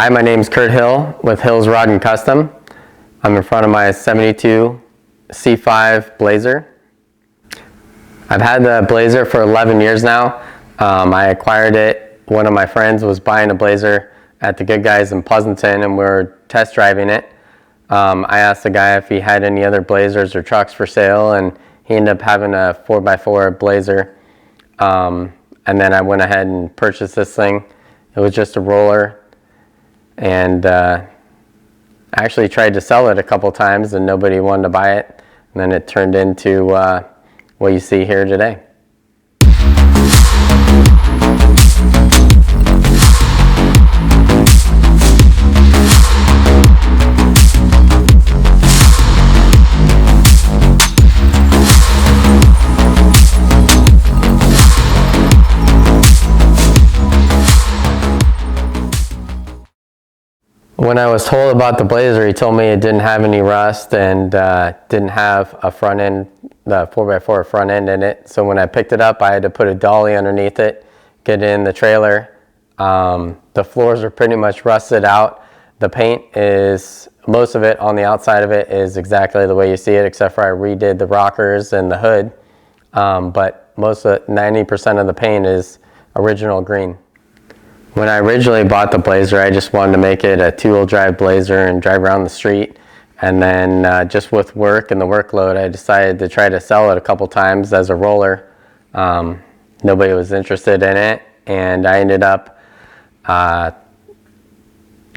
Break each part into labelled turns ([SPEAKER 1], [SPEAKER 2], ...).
[SPEAKER 1] Hi, my name is Kurt Hill with hillsrod&custom. I'm in front of my 72 C5 Blazer. I've had the Blazer for 11 years now. I acquired it. One of my friends was buying a Blazer at the Good Guys in Pleasanton, and we were test driving it. I asked the guy if he had any other Blazers or trucks for sale, and he ended up having a 4x4 Blazer. And then I went ahead and purchased this thing. It was just a roller. And I actually tried to sell it a couple times and nobody wanted to buy it. And then it turned into what you see here today. When I was told about the Blazer, he told me it didn't have any rust and didn't have a front end, the 4x4 front end in it. So when I picked it up, I had to put a dolly underneath it, get it in the trailer. The floors are pretty much rusted out. The paint is, most of it on the outside of it is exactly the way you see it, except for I redid the rockers and the hood. But 90% of the paint is original green. When I originally bought the Blazer, I just wanted to make it a two-wheel drive Blazer and drive around the street. And then just with work and the workload, I decided to try to sell it a couple times as a roller. Nobody was interested in it, and I ended up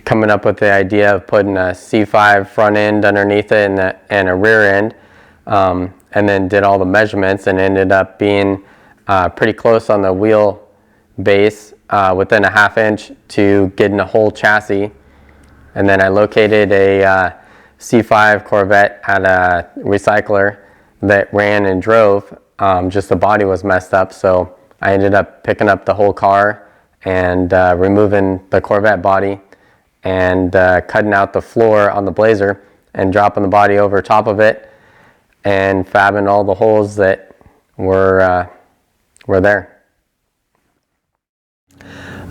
[SPEAKER 1] coming up with the idea of putting a C5 front end underneath it and a rear end, and then did all the measurements and ended up being pretty close on the wheel base. Within a ½ inch to getting a whole chassis. And then I located a C5 Corvette at a recycler that ran and drove. Just the body was messed up, so I ended up picking up the whole car and removing the Corvette body and cutting out the floor on the Blazer and dropping the body over top of it and fabbing all the holes that were there.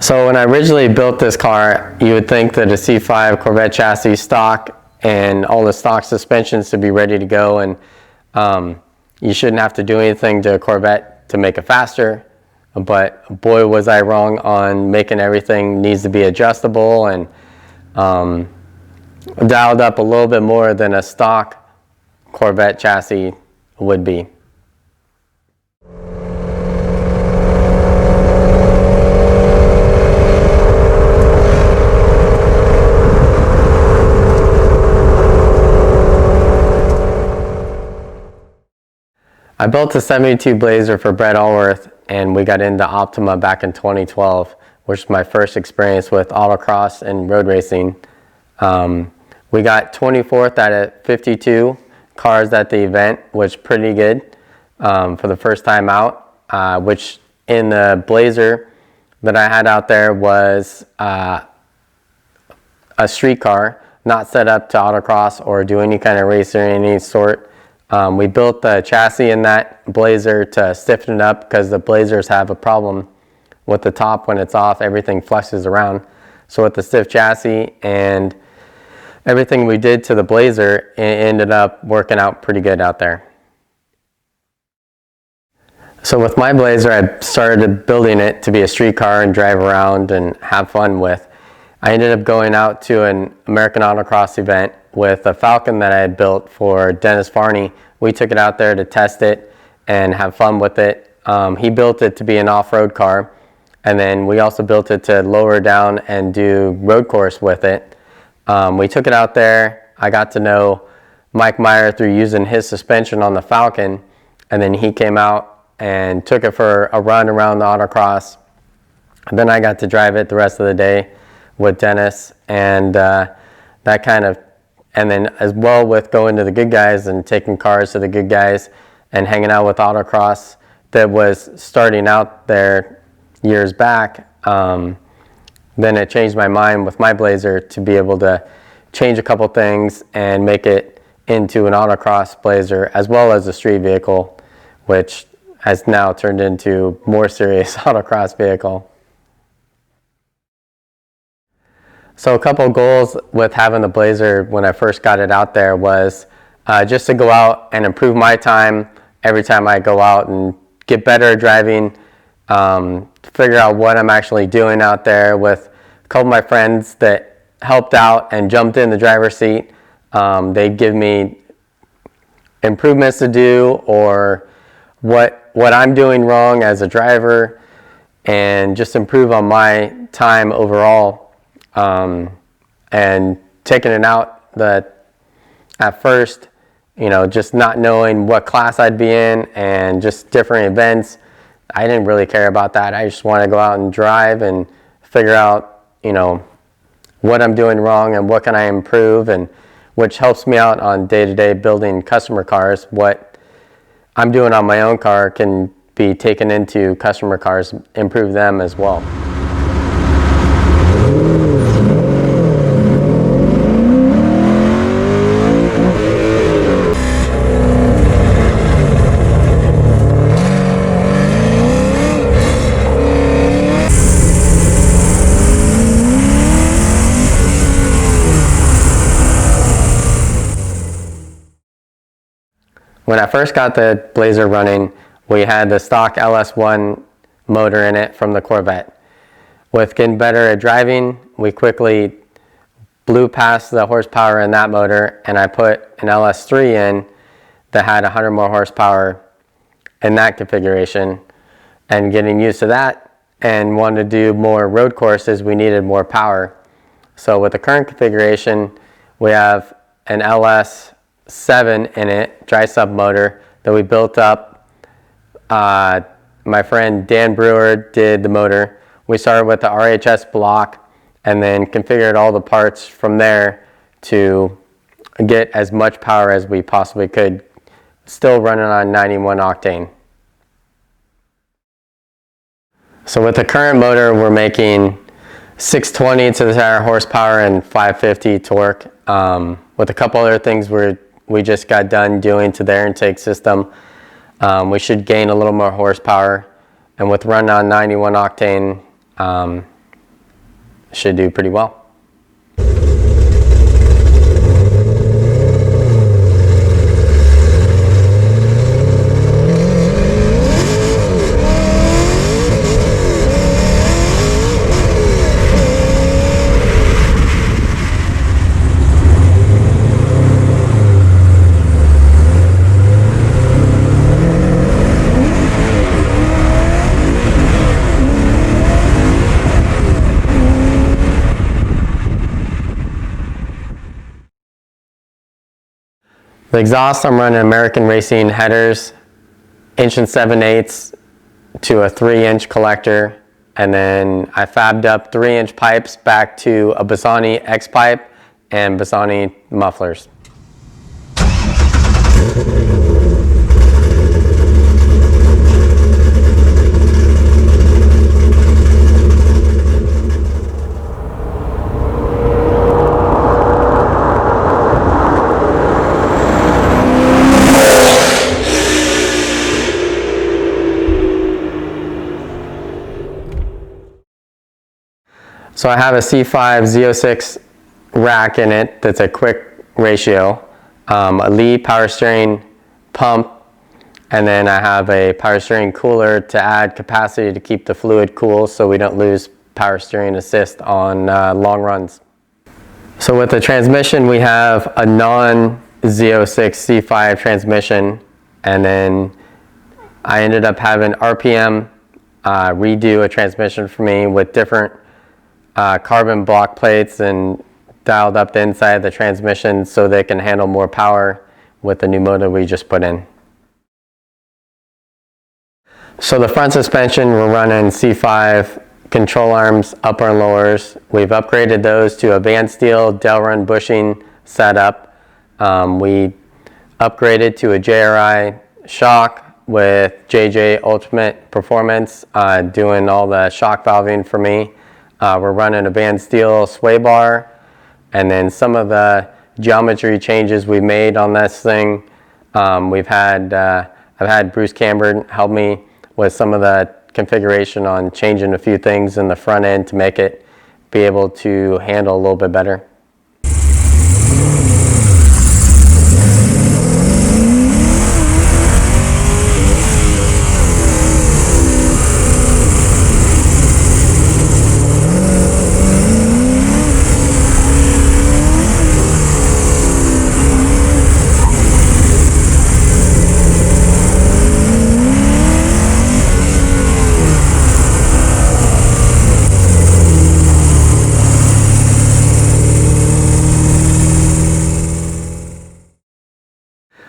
[SPEAKER 1] So when I originally built this car, you would think that a C5 Corvette chassis stock and all the stock suspensions should be ready to go, and you shouldn't have to do anything to a Corvette to make it faster. But boy, was I wrong on making everything needs to be adjustable and dialed up a little bit more than a stock Corvette chassis would be. I built a 72 Blazer for Brett Allworth, and we got into Optima back in 2012, which was my first experience with autocross and road racing. We got 24th out of 52 cars at the event, which is pretty good for the first time out, which in the Blazer that I had out there was a street car, not set up to autocross or do any kind of race or any sort. We built the chassis in that Blazer to stiffen it up because the Blazers have a problem with the top. When it's off, everything flushes around. So with the stiff chassis and everything we did to the Blazer, it ended up working out pretty good out there. So with my Blazer, I started building it to be a street car and drive around and have fun with. I ended up going out to an American Autocross event with a Falcon that I had built for Dennis Farney. We took it out there to test it and have fun with it. He built it to be an off-road car, and then we also built it to lower down and do road course with it. We took it out there. I got to know Mike Meyer through using his suspension on the Falcon, and then he came out and took it for a run around the autocross. And then I got to drive it the rest of the day with Dennis, and that kind of, and then as well with going to the Good Guys and taking cars to the Good Guys and hanging out with autocross that was starting out there years back. Then it changed my mind with my Blazer to be able to change a couple things and make it into an autocross Blazer as well as a street vehicle, which has now turned into more serious autocross vehicle. So a couple goals with having the Blazer when I first got it out there was just to go out and improve my time every time I go out and get better at driving, figure out what I'm actually doing out there. With a couple of my friends that helped out and jumped in the driver's seat, they'd give me improvements to do or what I'm doing wrong as a driver, and just improve on my time overall. And taking it out at first, just not knowing what class I'd be in and just different events, I didn't really care about that. I just wanted to go out and drive and figure out, what I'm doing wrong and what can I improve, and which helps me out on day-to-day building customer cars. What I'm doing on my own car can be taken into customer cars, improve them as well. When I first got the Blazer running, we had the stock LS1 motor in it from the Corvette. With getting better at driving, we quickly blew past the horsepower in that motor, and I put an LS3 in that had 100 more horsepower in that configuration. And getting used to that and wanted to do more road courses, we needed more power. So with the current configuration, we have an LS7 in it, dry sub motor, that we built up. My friend Dan Brewer did the motor. We started with the RHS block and then configured all the parts from there to get as much power as we possibly could, still running on 91 octane. So with the current motor, we're making 620 to the tire horsepower and 550 torque. With a couple other things we just got done doing to the air intake system, we should gain a little more horsepower, and with running on 91 octane, should do pretty well. The exhaust, I'm running American Racing headers, 1 7/8" to a 3-inch collector, and then I fabbed up 3-inch pipes back to a Bassani X pipe and Bassani mufflers. So I have a C5 Z06 rack in it that's a quick ratio, a Lee power steering pump, and then I have a power steering cooler to add capacity to keep the fluid cool so we don't lose power steering assist on long runs. So with the transmission, we have a non-Z06 C5 transmission, and then I ended up having RPM redo a transmission for me with different carbon block plates and dialed up the inside of the transmission so they can handle more power with the new motor we just put in. So the front suspension, we're running C5 control arms, upper and lowers. We've upgraded those to a Van Steel Delrin bushing setup. We upgraded to a JRI shock with JJ Ultimate Performance, doing all the shock valving for me. We're running a Van Steel sway bar, and then some of the geometry changes we made on this thing. I've had Bruce Camber help me with some of the configuration on changing a few things in the front end to make it be able to handle a little bit better.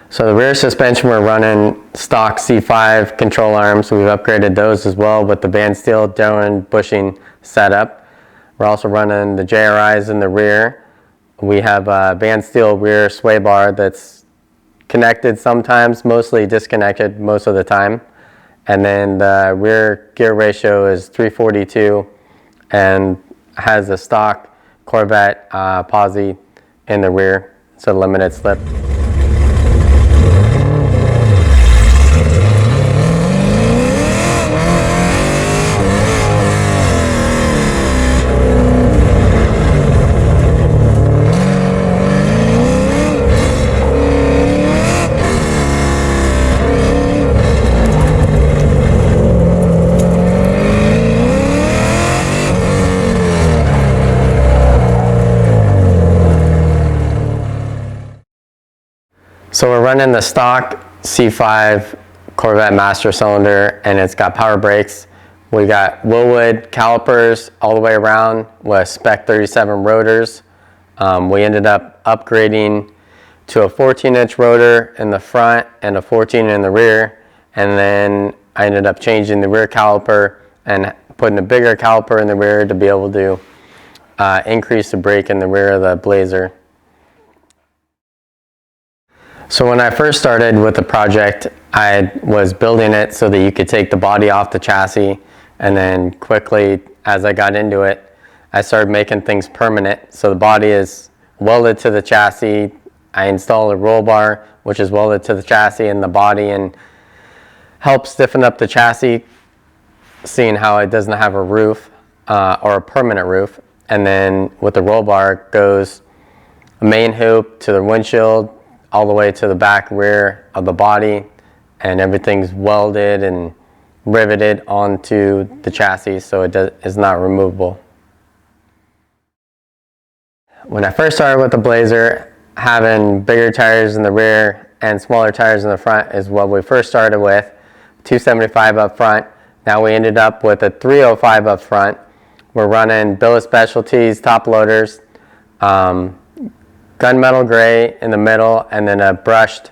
[SPEAKER 1] So the rear suspension, we're running stock C5 control arms. We've upgraded those as well with the band steel Darwin bushing setup. We're also running the JRIs in the rear. We have a band steel rear sway bar that's connected sometimes, mostly disconnected most of the time. And then the rear gear ratio is 342 and has a stock Corvette posi in the rear. It's a limited slip. So we're running the stock C5 Corvette master cylinder, and it's got power brakes. We got Willwood calipers all the way around with spec 37 rotors. We ended up upgrading to a 14-inch rotor in the front and a 14 in the rear, and then I ended up changing the rear caliper and putting a bigger caliper in the rear to be able to increase the brake in the rear of the Blazer. So when I first started with the project, I was building it so that you could take the body off the chassis, and then quickly, as I got into it, I started making things permanent. So the body is welded to the chassis. I installed a roll bar, which is welded to the chassis and the body, and helps stiffen up the chassis, seeing how it doesn't have a roof or a permanent roof. And then with the roll bar goes a main hoop to the windshield, all the way to the back rear of the body, and everything's welded and riveted onto the chassis, so it is not removable. When I first started with the Blazer, having bigger tires in the rear and smaller tires in the front is what we first started with. 275 up front. Now we ended up with a 305 up front. We're running billet specialties top loaders, gunmetal gray in the middle, and then a brushed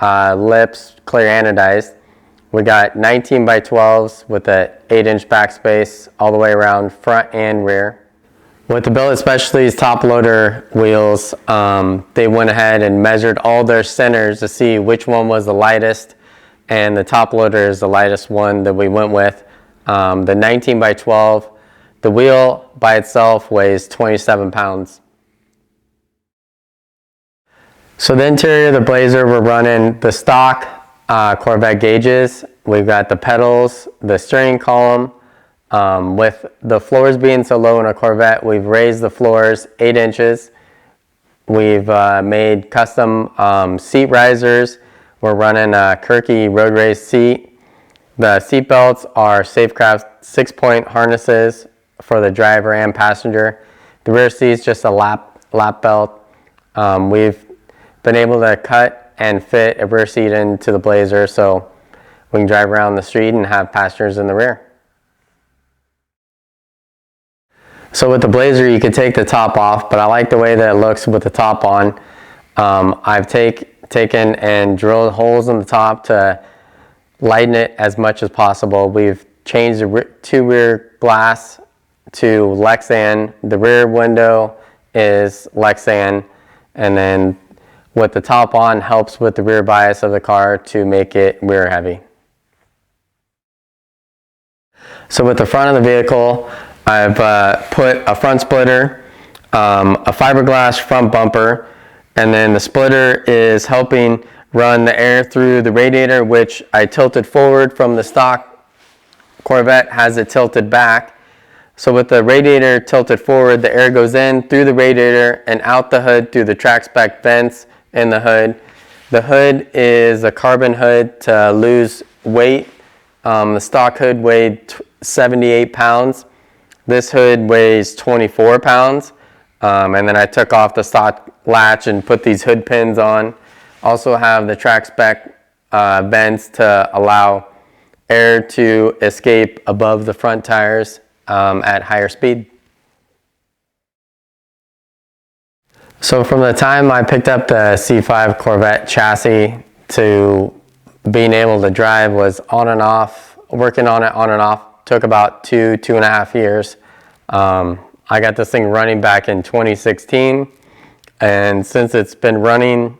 [SPEAKER 1] lips, clear anodized. We got 19 by 12s with a 8-inch backspace all the way around front and rear. With the billet specialties top loader wheels, they went ahead and measured all their centers to see which one was the lightest, and the top loader is the lightest one that we went with. The 19 by 12, the wheel by itself weighs 27 pounds. So the interior of the Blazer, we're running the stock Corvette gauges. We've got the pedals, the steering column. With the floors being so low in a Corvette, we've raised the floors 8 inches. We've made custom seat risers. We're running a Kirky road race seat. The seat belts are Safecraft 6-point harnesses for the driver and passenger. The rear seat's just a lap belt. We've been able to cut and fit a rear seat into the Blazer so we can drive around the street and have passengers in the rear. So with the Blazer, you could take the top off, but I like the way that it looks with the top on. I've taken and drilled holes in the top to lighten it as much as possible. We've changed the two rear glass to Lexan. The rear window is Lexan, and then with the top on helps with the rear bias of the car to make it rear heavy. So with the front of the vehicle, I've put a front splitter, a fiberglass front bumper, and then the splitter is helping run the air through the radiator, which I tilted forward from the stock Corvette has it tilted back. So with the radiator tilted forward, the air goes in through the radiator and out the hood through the track spec vents in the hood. The hood is a carbon hood to lose weight. The stock hood weighed 78 pounds. This hood weighs 24 pounds. And then I took off the stock latch and put these hood pins on. Also have the track spec vents to allow air to escape above the front tires at higher speed. So from the time I picked up the C5 Corvette chassis to being able to drive was on and off, working on it on and off. Took about 2.5 years. I got this thing running back in 2016, and since it's been running,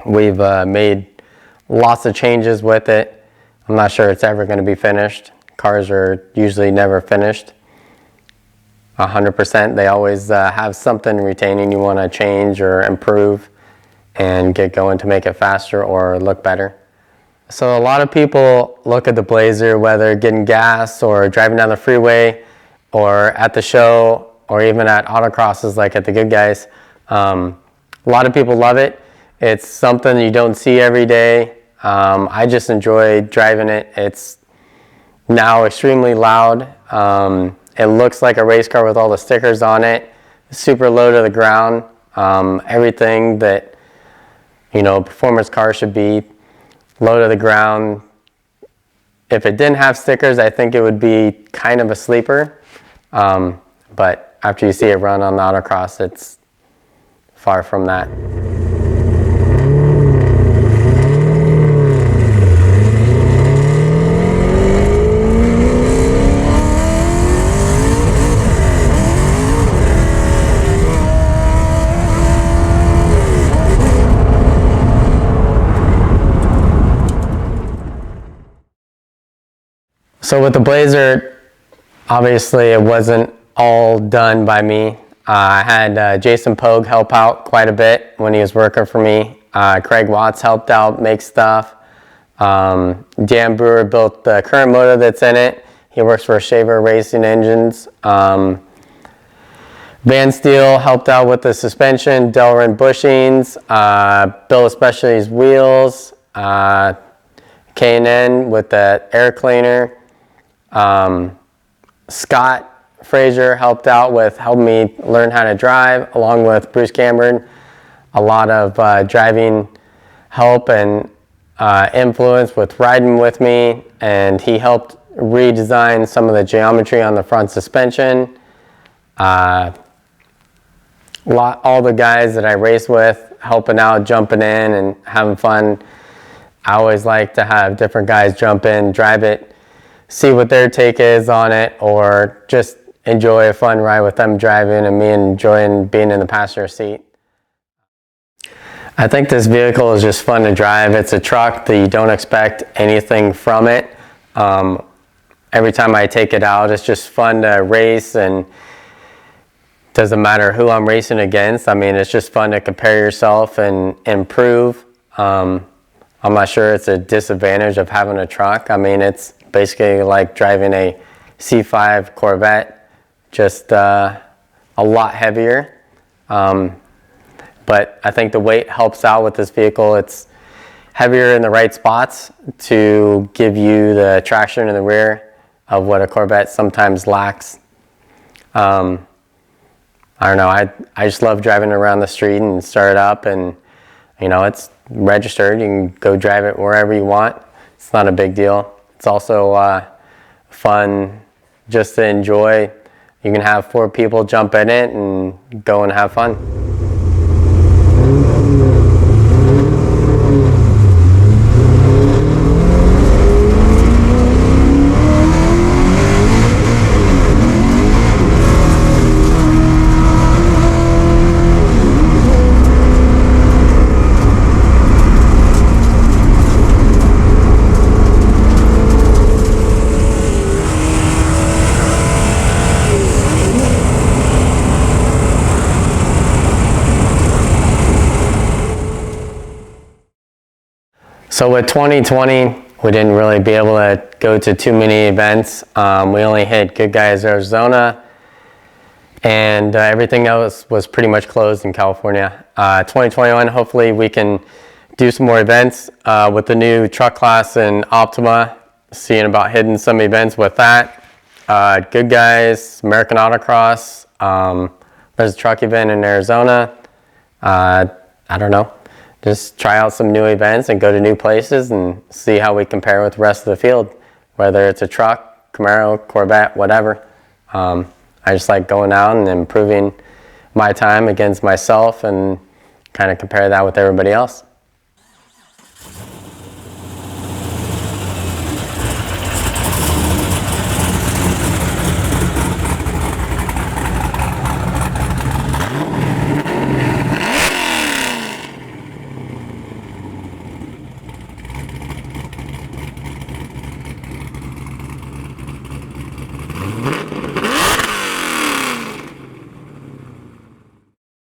[SPEAKER 1] we've made lots of changes with it. I'm not sure it's ever going to be finished. Cars are usually never finished 100%. They always have something retaining you want to change or improve and get going to make it faster or look better. So a lot of people look at the Blazer, whether getting gas or driving down the freeway or at the show or even at autocrosses like at the Good Guys. A lot of people love it. It's something you don't see every day. I just enjoy driving it. It's now extremely loud. It looks like a race car with all the stickers on it. Super low to the ground. Everything that, you know, a performance car should be. Low to the ground. If it didn't have stickers, I think it would be kind of a sleeper. But after you see it run on the autocross, it's far from that. So with the Blazer, obviously it wasn't all done by me. I had Jason Pogue help out quite a bit when he was working for me. Craig Watts helped out make stuff. Dan Brewer built the current motor that's in it. He works for Shaver Racing Engines. Van Steel helped out with the suspension, Delrin bushings, Bill Specialty's wheels, K&N with the air cleaner. Scott Frazier helped out with helping me learn how to drive, along with Bruce Cameron. A lot of driving help and influence with riding with me, and he helped redesign some of the geometry on the front suspension. All the guys that I race with helping out, jumping in and having fun. I always like to have different guys jump in, drive it, see what their take is on it, or just enjoy a fun ride with them driving and me enjoying being in the passenger seat. I think this vehicle is just fun to drive. It's a truck that you don't expect anything from it. Every time I take it out, it's just fun to race, and doesn't matter who I'm racing against. I mean, it's just fun to compare yourself and improve. I'm not sure it's a disadvantage of having a truck. I mean, it's basically like driving a C5 Corvette, just a lot heavier. But I think the weight helps out with this vehicle. It's heavier in the right spots to give you the traction in the rear of what a Corvette sometimes lacks. I don't know, I just love driving around the street and start it up, and you know, it's registered. You can go drive it wherever you want. It's not a big deal. It's also fun just to enjoy. You can have 4 people jump in it and go and have fun. So with 2020, we didn't really be able to go to too many events. We only hit Good Guys Arizona, and everything else was pretty much closed in California. 2021, hopefully we can do some more events with the new truck class in Optima, seeing about hitting some events with that. Good Guys, American Autocross, there's a truck event in Arizona. I don't know. Just try out some new events and go to new places and see how we compare with the rest of the field, whether it's a truck, Camaro, Corvette, whatever. I just like going out and improving my time against myself and kind of compare that with everybody else.